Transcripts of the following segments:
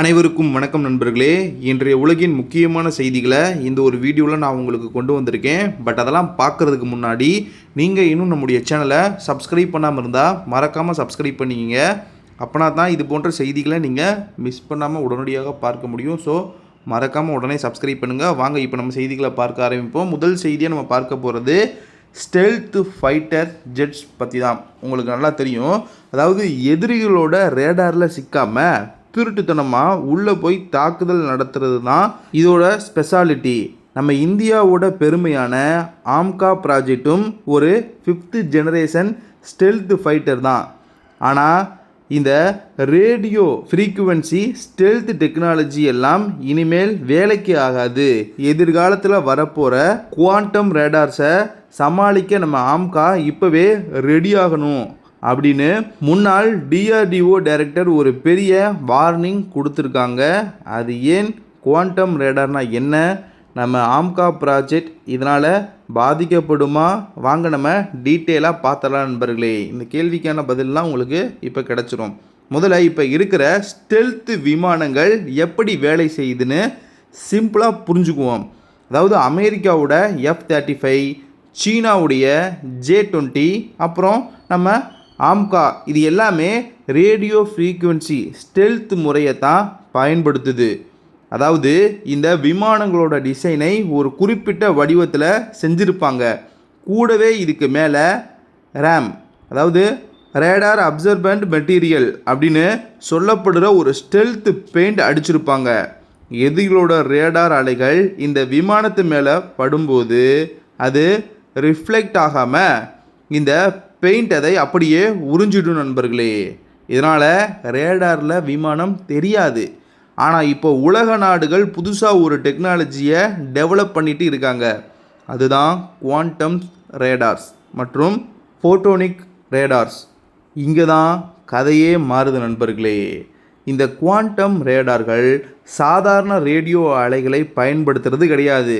அனைவருக்கும் வணக்கம் நண்பர்களே. இன்றைய உலகின் முக்கியமான செய்திகளை இந்த ஒரு வீடியோவில் நான் உங்களுக்கு கொண்டு வந்திருக்கேன். பட் அதெல்லாம் பார்க்குறதுக்கு முன்னாடி நீங்கள் இன்னும் நம்முடைய சேனலை சப்ஸ்கிரைப் பண்ணாமல் இருந்தால் மறக்காமல் சப்ஸ்கிரைப் பண்ணிக்கிங்க. அப்போனா தான் இது போன்ற செய்திகளை நீங்கள் மிஸ் பண்ணாமல் உடனடியாக பார்க்க முடியும். ஸோ மறக்காமல் உடனே சப்ஸ்கிரைப் பண்ணுங்கள். வாங்க இப்போ நம்ம செய்திகளை பார்க்க ஆரம்பிப்போம். முதல் செய்தியை நம்ம பார்க்க போகிறது ஸ்டெல்த் ஃபைட்டர் ஜெட்ஸ் பற்றி தான். உங்களுக்கு நல்லா தெரியும், அதாவது எதிரிகளோட ரேடாரில் சிக்காமல் திருட்டுத்தனமாக உள்ளே போய் தாக்குதல் நடத்துறது தான் இதோட ஸ்பெஷாலிட்டி. நம்ம இந்தியாவோட பெருமையான ஆம்கா ப்ராஜெக்டும் ஒரு 5th ஜெனரேஷன் ஸ்டெல்த் ஃபைட்டர் தான். ஆனால் இந்த ரேடியோ ஃப்ரீக்குவென்சி ஸ்டெல்த் டெக்னாலஜி எல்லாம் இனிமேல் வேலைக்கு ஆகாது. எதிர்காலத்தில் வரப்போகிற குவாண்டம் ரேடார்ஸை சமாளிக்க நம்ம ஆம்கா இப்போவே ரெடி ஆகணும் அப்படின்னு முன்னாள் டிஆர்டிஓ டைரக்டர் ஒரு பெரிய வார்னிங் கொடுத்துருக்காங்க. அது ஏன், குவாண்டம் ரேடார்னா என்ன, நம்ம ஆம்கா ப்ராஜெக்ட் இதனால் பாதிக்கப்படுமா? வாங்க நம்ம டீட்டெயிலாக பார்த்தலாம் நண்பர்களே. இந்த கேள்விக்கான பதிலெலாம் உங்களுக்கு இப்போ கிடச்சிரும். முதல்ல இப்போ இருக்கிற ஸ்டெல்த் விமானங்கள் எப்படி வேலை செய்யுதுன்னு சிம்பிளாக புரிஞ்சுக்குவோம். அதாவது அமெரிக்காவோட F-35, சீனாவுடைய J-20, அப்புறம் நம்ம ஆம்கா, இது எல்லாமே ரேடியோ ஃப்ரீக்குவென்சி ஸ்டெல்த் முறையை தான் பயன்படுத்துது. அதாவது இந்த விமானங்களோட டிசைனை ஒரு குறிப்பிட்ட வடிவத்தில் செஞ்சுருப்பாங்க. கூடவே இதுக்கு மேலே ரேம், அதாவது ரேடார் அப்சர்பண்ட் மெட்டீரியல் அப்படின்னு சொல்லப்படுற ஒரு ஸ்டெல்த் பெயிண்ட் அடிச்சிருப்பாங்க. எதிரிகளோட ரேடார் அலைகள் இந்த விமானத்து மேலே படும்போது அது ரிஃப்ளெக்ட் ஆகாமல் இந்த பெயிண்ட் அதை அப்படியே உறிஞ்சிடும் நண்பர்களே. இதனால் ரேடாரில் விமானம் தெரியாது. ஆனால் இப்போ உலக நாடுகள் புதுசாக ஒரு டெக்னாலஜியை டெவலப் பண்ணிட்டு இருக்காங்க. அதுதான் குவாண்டம் ரேடார்ஸ் மற்றும் ஃபோட்டோனிக் ரேடார்ஸ். இங்கே தான் கதையே மாறுது நண்பர்களே. இந்த குவாண்டம் ரேடார்கள் சாதாரண ரேடியோ அலைகளை பயன்படுத்துறது கிடையாது.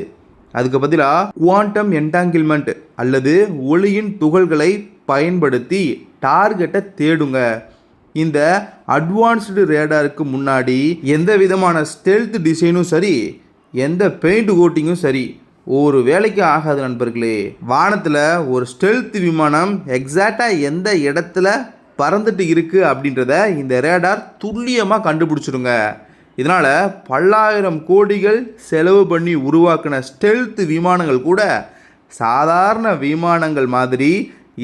அதுக்கு பதிலாக குவாண்டம் என்டாங்கிள்மெண்ட் அல்லது ஒளியின் துகள்களை பயன்படுத்தி டார்கெட்டை தேடுங்க. இந்த அட்வான்ஸ்டு ரேடாருக்கு முன்னாடி எந்த விதமான ஸ்டெல்த் டிசைனும் சரி, எந்த பெயிண்ட் கோட்டிங்கும் சரி ஒரு வேலைக்கு ஆகாது நண்பர்களே. வானத்தில் ஒரு ஸ்டெல்த் விமானம் எக்ஸாக்டாக எந்த இடத்துல பறந்துட்டு இருக்குது அப்படின்றத இந்த ரேடார் துல்லியமாக கண்டுபிடிச்சிருங்க. இதனால் பல்லாயிரம் கோடிகள் செலவு பண்ணி உருவாக்கின ஸ்டெல்த் விமானங்கள் கூட சாதாரண விமானங்கள் மாதிரி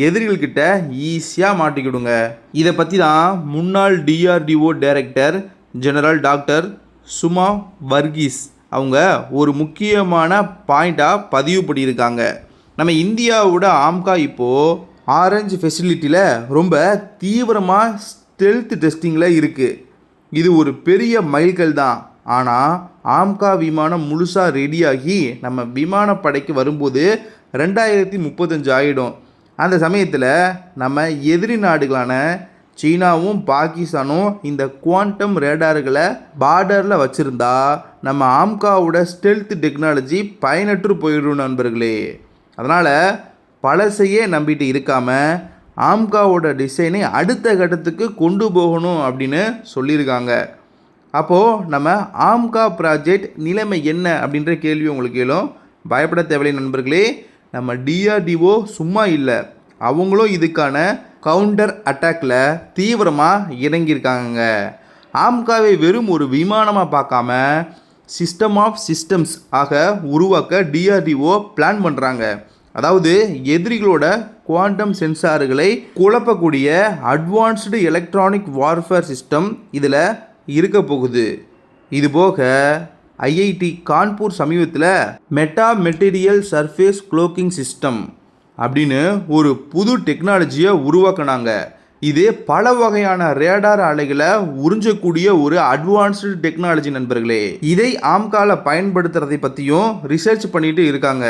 எதிரிகள்கிட்ட ஈஸியாக மாட்டிக்கிடுங்க. இதை பற்றி தான் முன்னாள் DRDO director general doctor Suma Varghese அவங்க ஒரு முக்கியமான பாயிண்ட்டாக பதிவு பண்ணியிருக்காங்க. நம்ம இந்தியாவோட ஆம்கா இப்போது ஆரஞ்சு ஃபெசிலிட்டியில் ரொம்ப தீவிரமாக ஸ்டெல்த் டெஸ்டிங்கில் இருக்குது. இது ஒரு பெரிய மைல்கல் தான். ஆனால் ஆம்கா விமானம் முழுசாக ரெடியாகி நம்ம விமானப்படைக்கு வரும்போது 2035 ஆகிடும். அந்த சமயத்தில் நம்ம எதிரி நாடுகளான சீனாவும் பாகிஸ்தானும் இந்த குவாண்டம் ரேடார்களை பார்டரில் வச்சுருந்தா நம்ம ஆம்காவோட ஸ்டெல்த் டெக்னாலஜி பயனற்று போயிடும் நண்பர்களே. அதனால் பழசையே நம்பிட்டு இருக்காமல் ஆம்காவோட டிசைனை அடுத்த கட்டத்துக்கு கொண்டு போகணும் அப்படின்னு சொல்லியிருக்காங்க. அப்போது நம்ம ஆம்கா ப்ராஜெக்ட் நிலைமை என்ன அப்படின்ற கேள்வி உங்களுக்கு கேளும். பயப்பட தேவையில்லை நண்பர்களே. நம்ம டிஆர்டிஓ சும்மா இல்லை, அவங்களும் இதுக்கான கவுண்டர் அட்டாக்கில் தீவிரமாக இறங்கியிருக்காங்க. ஆம்காவை வெறும் ஒரு விமானமாக பார்க்காம சிஸ்டம் ஆஃப் சிஸ்டம்ஸ் ஆக உருவாக்க டிஆர்டிஓ பிளான் பண்ணுறாங்க. அதாவது எதிரிகளோட குவாண்டம் சென்சார்களை குழப்பக்கூடிய அட்வான்ஸ்டு எலக்ட்ரானிக் வார்ஃபேர் சிஸ்டம் இதில் இருக்க போகுது. இதுபோக ஐஐடி கான்பூர் சமீபத்தில் meta material surface cloaking system அப்படின்னு ஒரு புது டெக்னாலஜியை உருவாக்குனாங்க. இது பல வகையான ரேடார் அலைகளை உறிஞ்சக்கூடிய ஒரு அட்வான்ஸ்டு டெக்னாலஜி நண்பர்களே. இதை ஆம்கால பயன்படுத்துறதை பற்றியும் ரிசர்ச் பண்ணிட்டு இருக்காங்க.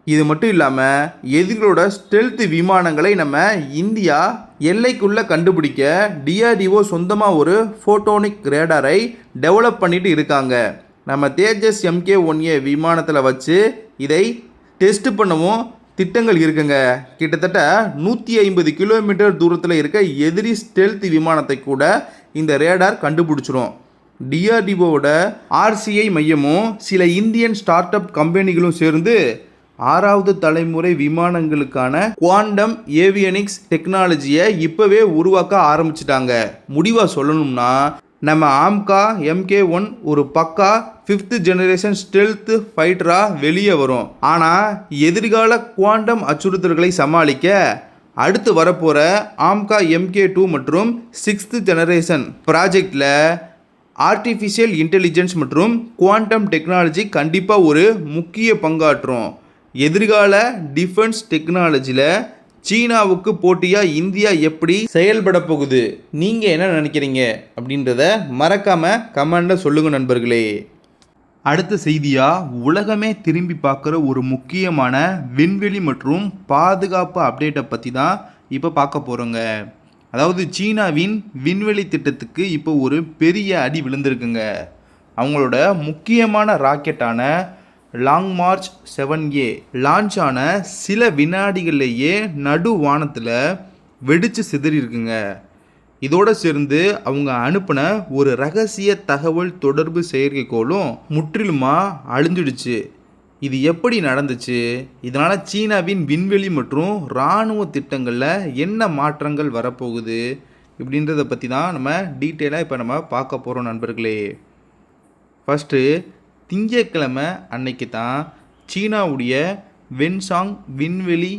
இது மட்டும் இல்லாமல் எதிரிகளோட ஸ்டெல்த் விமானங்களை நம்ம இந்தியா எல்லைக்குள்ளே கண்டுபிடிக்க டிஆர்டிஓ சொந்தமாக ஒரு ஃபோட்டோனிக் ரேடாரை டெவலப் பண்ணிட்டு இருக்காங்க. நம்ம தேஜஸ் MK-1A விமானத்தில் வச்சு இதை டெஸ்ட் பண்ணவும் திட்டங்கள் இருக்குங்க. கிட்டத்தட்ட 150 கிலோமீட்டர் தூரத்தில் இருக்க எதிரி ஸ்டெல்த் விமானத்தை கூட இந்த ரேடார் கண்டுபிடிச்சிரும். டிஆர்டிஓவோட ஆர்சிஐ மையமும் சில இந்தியன் ஸ்டார்ட் அப் கம்பெனிகளும் சேர்ந்து 6வது தலைமுறை விமானங்களுக்கான குவாண்டம் ஏவியனிக்ஸ் டெக்னாலஜியை இப்போவே உருவாக்க ஆரம்பிச்சிட்டாங்க. முடிவாக சொல்லணும்னா நம்ம ஆம்கா MK1 ஒரு பக்கா 5th ஜெனரேஷன் ஸ்டெல்த் ஃபைட்டராக வெளியே வரும். ஆனால் எதிர்கால குவாண்டம் அச்சுறுத்தல்களை சமாளிக்க அடுத்து வரப்போகிற ஆம்கா MK2 மற்றும் 6th ஜெனரேஷன் ப்ராஜெக்டில் ஆர்டிஃபிஷியல் இன்டெலிஜென்ஸ் மற்றும் குவாண்டம் டெக்னாலஜி கண்டிப்பாக ஒரு முக்கிய பங்காற்றும். எதிர்கால டிஃபென்ஸ் டெக்னாலஜியில் சீனாவுக்கு போட்டியாக இந்தியா எப்படி செயல்பட போகுது, நீங்கள் என்ன நினைக்கிறீங்க அப்படின்றத மறக்காமல் கமெண்டில் சொல்லுங்கள் நண்பர்களே. அடுத்த செய்தியாக உலகமே திரும்பி பார்க்குற ஒரு முக்கியமான விண்வெளி மற்றும் பாதுகாப்பு அப்டேட்டை பற்றி தான் இப்போ பார்க்க போகிறோங்க. அதாவது சீனாவின் விண்வெளி திட்டத்துக்கு இப்போ ஒரு பெரிய அடி விழுந்திருக்குங்க. அவங்களோட முக்கியமான ராக்கெட்டான லாங் மார்ச் 7A லான்ச் ஆன சில வினாடிகள்லேயே நடு வானத்தில் வெடித்து சிதறியிருக்குங்க. இதோடு சேர்ந்து அவங்க அனுப்பின ஒரு ரகசிய தகவல் தொடர்பு செயற்கைக்கோளும் முற்றிலுமாக அழிஞ்சிடுச்சு. இது எப்படி நடந்துச்சு, இதனால் சீனாவின் விண்வெளி மற்றும் இராணுவ திட்டங்களில் என்ன மாற்றங்கள் வரப்போகுது இப்படின்றத பற்றி தான் நம்ம டீட்டெயிலாக இப்போ நம்ம பார்க்க போகிறோம் நண்பர்களே. ஃபஸ்ட்டு திங்கட்கிழமை அன்னைக்கு தான் சீனாவுடைய வென்சாங் விண்வெளி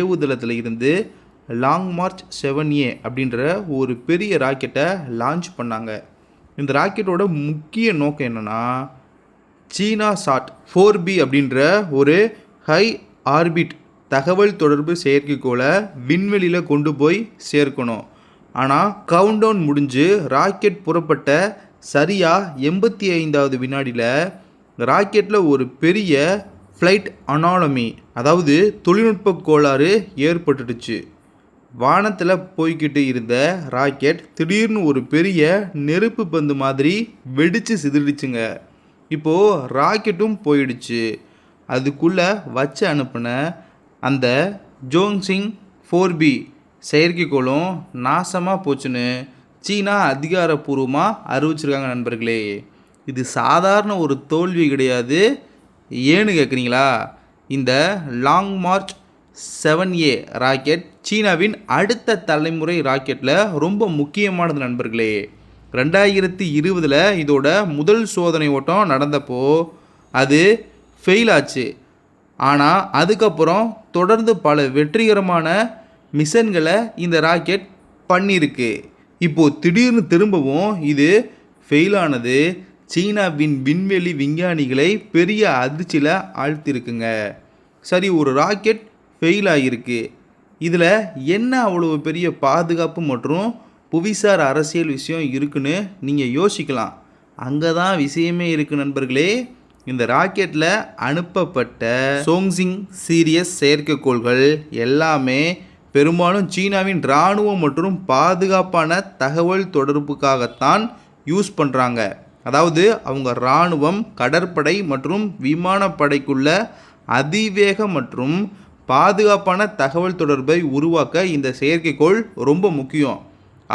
ஏவுதளத்தில் இருந்து லாங் மார்ச் 7A அப்படின்ற ஒரு பெரிய ராக்கெட்டை லான்ச் பண்ணாங்க. இந்த ராக்கெட்டோட முக்கிய நோக்கம் என்னென்னா சீனா சாட் 4B அப்படின்ற ஒரு ஹை ஆர்பிட் தகவல் தொடர்பு செயற்கைக்கோளை விண்வெளியில் கொண்டு போய் சேர்க்கணும். ஆனால் கவுண்டவுன் முடிஞ்சு ராக்கெட் புறப்பட்ட சரியாக 85வது வினாடியில் ராக்கெட்டில் ஒரு பெரிய ஃப்ளைட் அனாலமி, அதாவது தொழில்நுட்ப கோளாறு ஏற்பட்டுடுச்சு. வானத்தில் போய்கிட்டு இருந்த ராக்கெட் திடீர்னு ஒரு பெரிய நெருப்பு பந்து மாதிரி வெடித்து சிதறிடுச்சுங்க. இப்போது ராக்கெட்டும் போயிடுச்சு. அதுக்குள்ளே வச்சு அனுப்பின அந்த ஜோங்சிங் 4B செயற்கைக்கோளும் நாசமாக போச்சுன்னு சீனா அதிகாரப்பூர்வமாக அறிவிச்சிருக்காங்க நண்பர்களே. இது சாதாரண ஒரு தோல்வி கிடையாது. ஏன்னு கேட்குறீங்களா? இந்த லாங் மார்ச் 7A ராக்கெட் சீனாவின் அடுத்த தலைமுறை ராக்கெட்டில் ரொம்ப முக்கியமானது நண்பர்களே. 2020 இதோட முதல் சோதனை ஓட்டம் நடந்தப்போ அது ஃபெயில் ஆச்சு. ஆனால் அதுக்கப்புறம் தொடர்ந்து பல வெற்றிகரமான மிஷன்களை இந்த ராக்கெட் பண்ணியிருக்கு. இப்போது திடீர்னு திரும்பவும் இது ஃபெயிலானது சீனாவின் விண்வெளி விஞ்ஞானிகளை பெரிய அதிர்ச்சியில் ஆழ்த்திருக்குங்க. சரி, ஒரு ராக்கெட் ஃபெயில் ஆகியிருக்கு, இதில் என்ன அவ்வளோ பெரிய பாதுகாப்பு மற்றும் புவிசார் அரசியல் விஷயம் இருக்குன்னு நீங்கள் யோசிக்கலாம். அங்கே தான் விஷயமே இருக்குது நண்பர்களே. இந்த ராக்கெட்டில் அனுப்பப்பட்ட சோங்சிங் சீரியஸ் செயற்கைக்கோள்கள் எல்லாமே பெரும்பாலும் சீனாவின் இராணுவம் மற்றும் பாதுகாப்பான தகவல் தொடர்புக்காகத்தான் யூஸ் பண்ணுறாங்க. அதாவது அவங்க இராணுவம், கடற்படை மற்றும் விமானப்படைக்குள்ள அதிவேக மற்றும் பாதுகாப்பான தகவல் தொடர்பை உருவாக்க இந்த செயற்கைக்கோள் ரொம்ப முக்கியம்.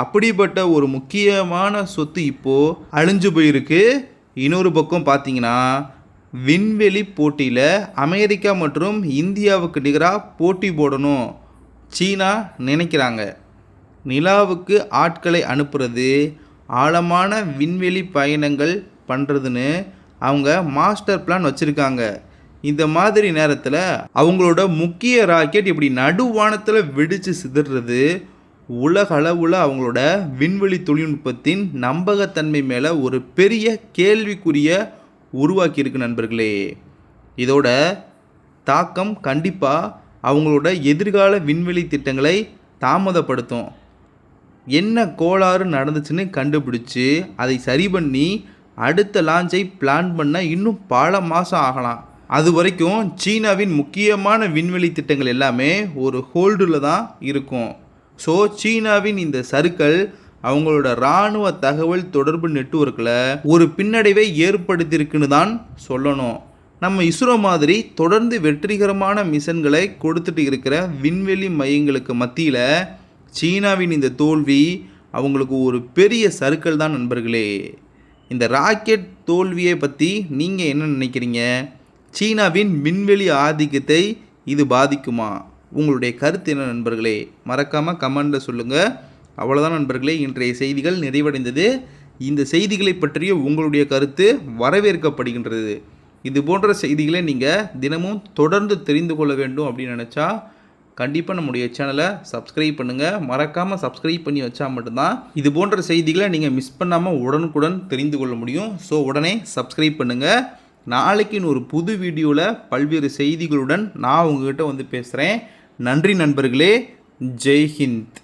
அப்படிப்பட்ட ஒரு முக்கியமான சொத்து இப்போது அழிஞ்சு போயிருக்கு. இன்னொரு பக்கம் பார்த்தீங்கன்னா விண்வெளி போட்டியில் அமெரிக்கா மற்றும் இந்தியாவுக்கு நிகராக போட்டி போடணும் சீனா நினைக்கிறாங்க. நிலாவுக்கு ஆட்களை அனுப்புறது, ஆழமான விண்வெளி பயணங்கள் பண்ணுறதுன்னு அவங்க மாஸ்டர் பிளான் வச்சுருக்காங்க. இந்த மாதிரி நேரத்தில் அவங்களோட முக்கிய ராக்கெட் இப்படி நடுவானத்தில் வெடித்து சிதறது உலக அளவில் அவங்களோட விண்வெளி தொழில்நுட்பத்தின் நம்பகத்தன்மை மேலே ஒரு பெரிய கேள்விக்குரிய உருவாக்கியிருக்கு நண்பர்களே. இதோட தாக்கம் கண்டிப்பாக அவங்களோட எதிர்கால விண்வெளி திட்டங்களை தாமதப்படுத்தும். என்ன கோளாறு நடந்துச்சுன்னு கண்டுபிடிச்சு அதை சரி பண்ணி அடுத்த லான்ச்சை பிளான் பண்ண இன்னும் பல மாதம் ஆகலாம். அது வரைக்கும் சீனாவின் முக்கியமான விண்வெளி திட்டங்கள் எல்லாமே ஒரு ஹோல்டில் தான் இருக்கும். ஸோ சீனாவின் இந்த சறுக்கல் அவங்களோட இராணுவ தகவல் தொடர்பு நெட்வொர்க்கில் ஒரு பின்னடைவை ஏற்படுத்தியிருக்குன்னு தான் சொல்லணும். நம்ம இஸ்ரோ மாதிரி தொடர்ந்து வெற்றிகரமான மிஷன்களை கொடுத்துட்டு இருக்கிற விண்வெளி மையங்களுக்கு மத்தியில் சீனாவின் இந்த தோல்வி அவங்களுக்கு ஒரு பெரிய சறுக்கல் தான் நண்பர்களே. இந்த ராக்கெட் தோல்வியை பற்றி நீங்கள் என்ன நினைக்கிறீங்க? சீனாவின் விண்வெளி ஆதிக்கத்தை இது பாதிக்குமா? உங்களுடைய கருத்து என்ன நண்பர்களே? மறக்காமல் கமெண்டில் சொல்லுங்கள். அவ்வளோதான் நண்பர்களே, இன்றைய செய்திகள் நிறைவடைந்தது. இந்த செய்திகளை பற்றிய உங்களுடைய கருத்து வரவேற்கப்படுகின்றது. இது போன்ற செய்திகளை நீங்கள் தினமும் தொடர்ந்து தெரிந்து கொள்ள வேண்டும் அப்படின்னு நினச்சா கண்டிப்பாக நம்முடைய சேனலை சப்ஸ்கிரைப் பண்ணுங்கள். மறக்காமல் சப்ஸ்கிரைப் பண்ணி வச்சா மட்டும்தான் இது போன்ற செய்திகளை நீங்கள் மிஸ் பண்ணாமல் உடனுக்குடன் தெரிந்து கொள்ள முடியும். ஸோ உடனே சப்ஸ்கிரைப் பண்ணுங்கள். நாளைக்கு ஒரு புது வீடியோவில் பல்வேறு செய்திகளுடன் நான் உங்ககிட்ட வந்து பேசுகிறேன். நன்றி நண்பர்களே. ஜெய் ஹிந்த்.